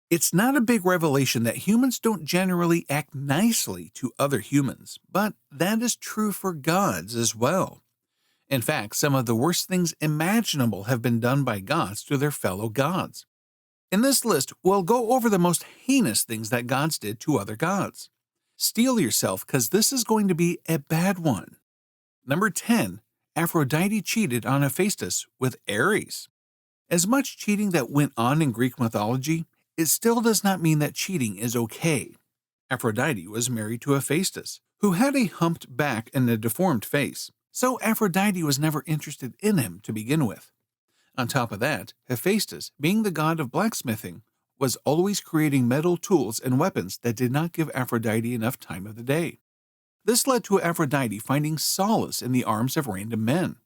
It's not a big revelation that humans don't generally act nicely to other humans, but that is true for gods as well. In fact, some of the worst things imaginable have been done by gods to their fellow gods. In this list, we'll go over the most heinous things that gods did to other gods. Steel yourself, because this is going to be a bad one. Number 10. Aphrodite cheated on Hephaestus with Ares. As much cheating that went on in Greek mythology, it still does not mean that cheating is okay. Aphrodite was married to Hephaestus, who had a humped back and a deformed face, so Aphrodite was never interested in him to begin with. On top of that, Hephaestus, being the god of blacksmithing, was always creating metal tools and weapons that did not give Aphrodite enough time of the day. This led to Aphrodite finding solace in the arms of random men.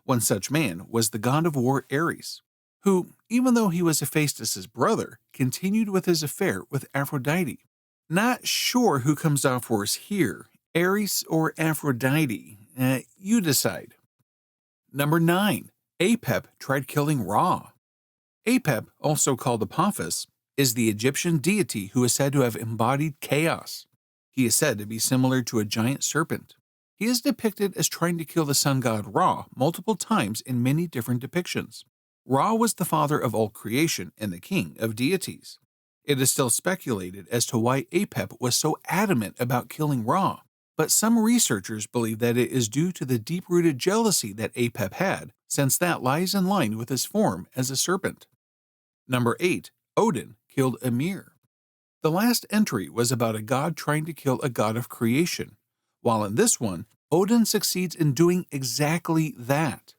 One such man was the god of war Ares, who, even though he was Hephaestus' brother, continued with his affair with Aphrodite. Not sure who comes off worse here, Ares or Aphrodite. You decide. Number 9. Apep tried killing Ra. Apep, also called Apophis, is the Egyptian deity who is said to have embodied chaos. He is said to be similar to a giant serpent. He is depicted as trying to kill the sun god Ra multiple times in many different depictions. Ra was the father of all creation and the king of deities. It is still speculated as to why Apep was so adamant about killing Ra, but some researchers believe that it is due to the deep-rooted jealousy that Apep had, since that lies in line with his form as a serpent. Number 8. Odin killed Ymir. The last entry was about a god trying to kill a god of creation, while in this one, Odin succeeds in doing exactly that.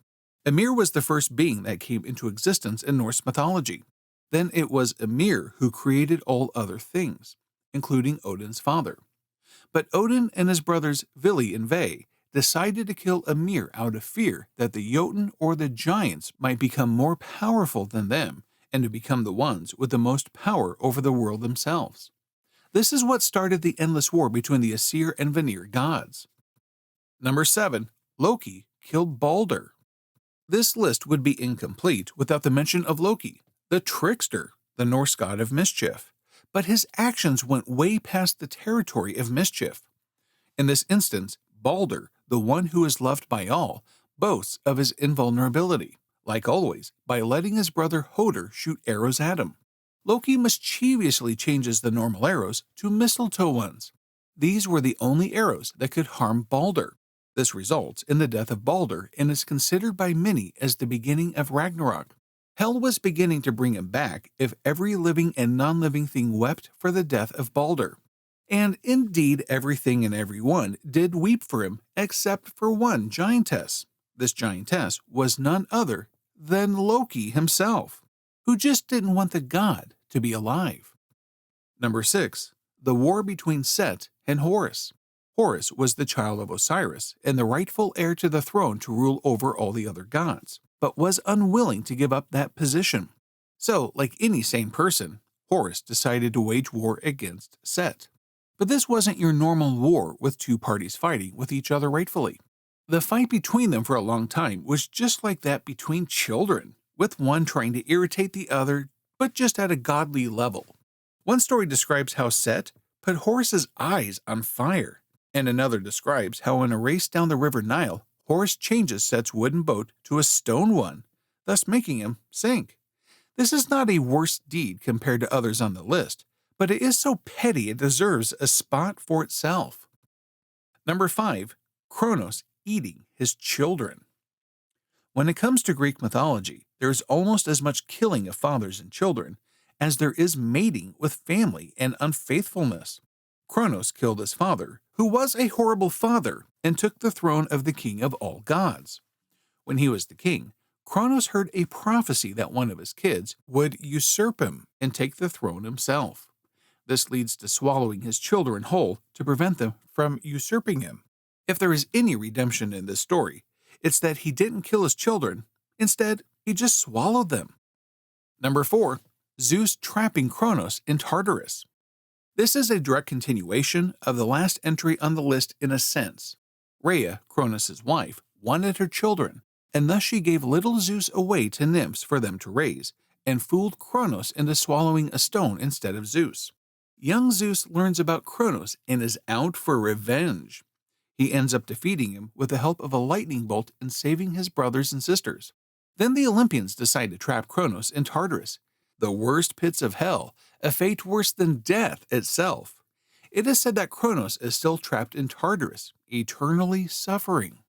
Ymir was the first being that came into existence in Norse mythology. Then it was Ymir who created all other things, including Odin's father. But Odin and his brothers Vili and Ve decided to kill Ymir out of fear that the Jotun or the giants might become more powerful than them and to become the ones with the most power over the world themselves. This is what started the endless war between the Aesir and Vanir gods. Number 7. Loki killed Balder. This list would be incomplete without the mention of Loki, the trickster, the Norse god of mischief. But his actions went way past the territory of mischief. In this instance, Balder, the one who is loved by all, boasts of his invulnerability, like always, by letting his brother Hoder shoot arrows at him. Loki mischievously changes the normal arrows to mistletoe ones. These were the only arrows that could harm Balder. This results in the death of Balder and is considered by many as the beginning of Ragnarok. Hell was beginning to bring him back if every living and non-living thing wept for the death of Balder. And indeed everything and everyone did weep for him except for one giantess. This giantess was none other than Loki himself, who just didn't want the god to be alive. Number 6. The war between Set and Horus. Horus was the child of Osiris and the rightful heir to the throne to rule over all the other gods, but was unwilling to give up that position. So, like any sane person, Horus decided to wage war against Set. But this wasn't your normal war with two parties fighting with each other rightfully. The fight between them for a long time was just like that between children, with one trying to irritate the other, but just at a godly level. One story describes how Set put Horus's eyes on fire, and another describes how in a race down the river Nile, Horus changes Set's wooden boat to a stone one, thus making him sink. This is not a worse deed compared to others on the list, but it is so petty it deserves a spot for itself. Number 5. Kronos eating his children. When it comes to Greek mythology, there is almost as much killing of fathers and children as there is mating with family and unfaithfulness. Kronos killed his father, who was a horrible father, and took the throne of the king of all gods. When he was the king, Kronos heard a prophecy that one of his kids would usurp him and take the throne himself. This leads to swallowing his children whole to prevent them from usurping him. If there is any redemption in this story, it's that he didn't kill his children. Instead, he just swallowed them. Number 4. Zeus trapping Kronos in Tartarus. This is a direct continuation of the last entry on the list in a sense. Rhea, Kronos' wife, wanted her children, and thus she gave little Zeus away to nymphs for them to raise, and fooled Kronos into swallowing a stone instead of Zeus. Young Zeus learns about Kronos and is out for revenge. He ends up defeating him with the help of a lightning bolt and saving his brothers and sisters. Then the Olympians decide to trap Kronos in Tartarus, the worst pits of hell, a fate worse than death itself. It is said that Kronos is still trapped in Tartarus, eternally suffering.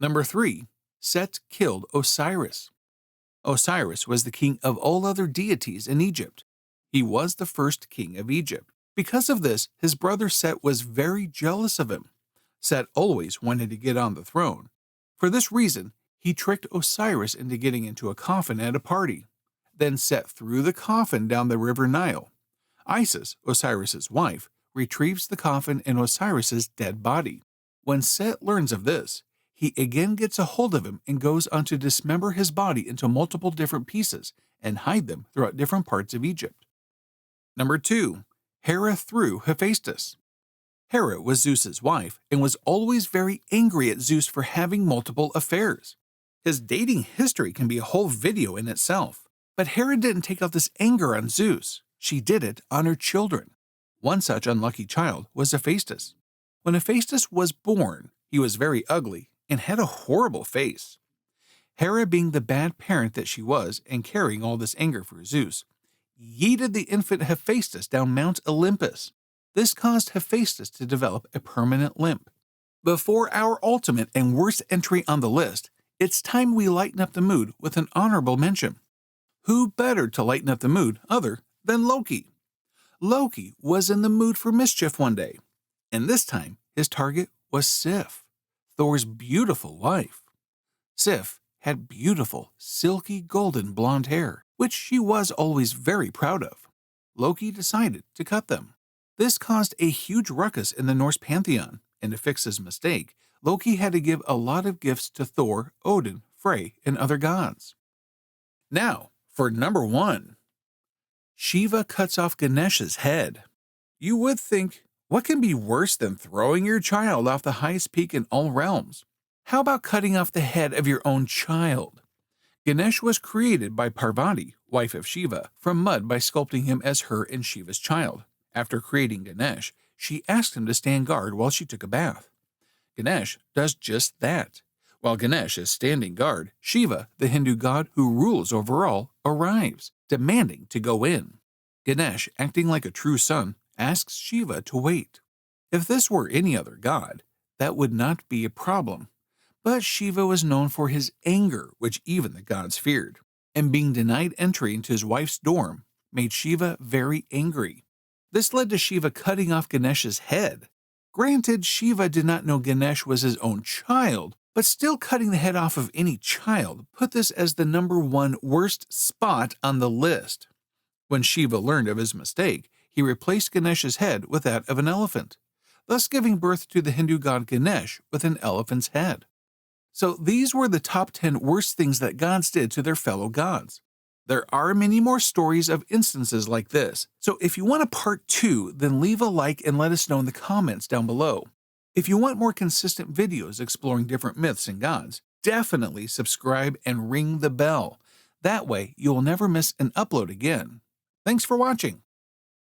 Number 3. Set killed Osiris. Osiris was the king of all other deities in Egypt. He was the first king of Egypt. Because of this, his brother Set was very jealous of him. Set always wanted to get on the throne. For this reason, he tricked Osiris into getting into a coffin at a party. Then Set threw the coffin down the river Nile. Isis, Osiris's wife, retrieves the coffin and Osiris's dead body. When Set learns of this, he again gets a hold of him and goes on to dismember his body into multiple different pieces and hide them throughout different parts of Egypt. Number 2. Hera threw Hephaestus. Hera was Zeus's wife and was always very angry at Zeus for having multiple affairs. His dating history can be a whole video in itself. But Hera didn't take out this anger on Zeus. She did it on her children. One such unlucky child was Hephaestus. When Hephaestus was born, he was very ugly and had a horrible face. Hera, being the bad parent that she was and carrying all this anger for Zeus, yeeted the infant Hephaestus down Mount Olympus. This caused Hephaestus to develop a permanent limp. Before our ultimate and worst entry on the list, it's time we lighten up the mood with an honorable mention. Who better to lighten up the mood other than Loki? Loki was in the mood for mischief one day, and this time his target was Sif, Thor's beautiful wife. Sif had beautiful, silky golden blonde hair, which she was always very proud of. Loki decided to cut them. This caused a huge ruckus in the Norse pantheon, and to fix his mistake, Loki had to give a lot of gifts to Thor, Odin, Frey, and other gods. Now, for number 1. Shiva cuts off Ganesh's head. You would think, what can be worse than throwing your child off the highest peak in all realms? How about cutting off the head of your own child? Ganesh was created by Parvati, wife of Shiva, from mud by sculpting him as her and Shiva's child. After creating Ganesh, she asked him to stand guard while she took a bath. Ganesh does just that. While Ganesh is standing guard, Shiva, the Hindu god who rules over all, arrives, demanding to go in. Ganesh, acting like a true son, asks Shiva to wait. If this were any other god, that would not be a problem. But Shiva was known for his anger, which even the gods feared, and being denied entry into his wife's dorm made Shiva very angry. This led to Shiva cutting off Ganesh's head. Granted, Shiva did not know Ganesh was his own child, but still cutting the head off of any child put this as the number 1 worst spot on the list. When Shiva learned of his mistake, he replaced Ganesh's head with that of an elephant, thus giving birth to the Hindu god Ganesh with an elephant's head. So these were the top 10 worst things that gods did to their fellow gods. There are many more stories of instances like this, so if you want a part 2, then leave a like and let us know in the comments down below. If you want more consistent videos exploring different myths and gods, definitely subscribe and ring the bell. That way, you will never miss an upload again. Thanks for watching.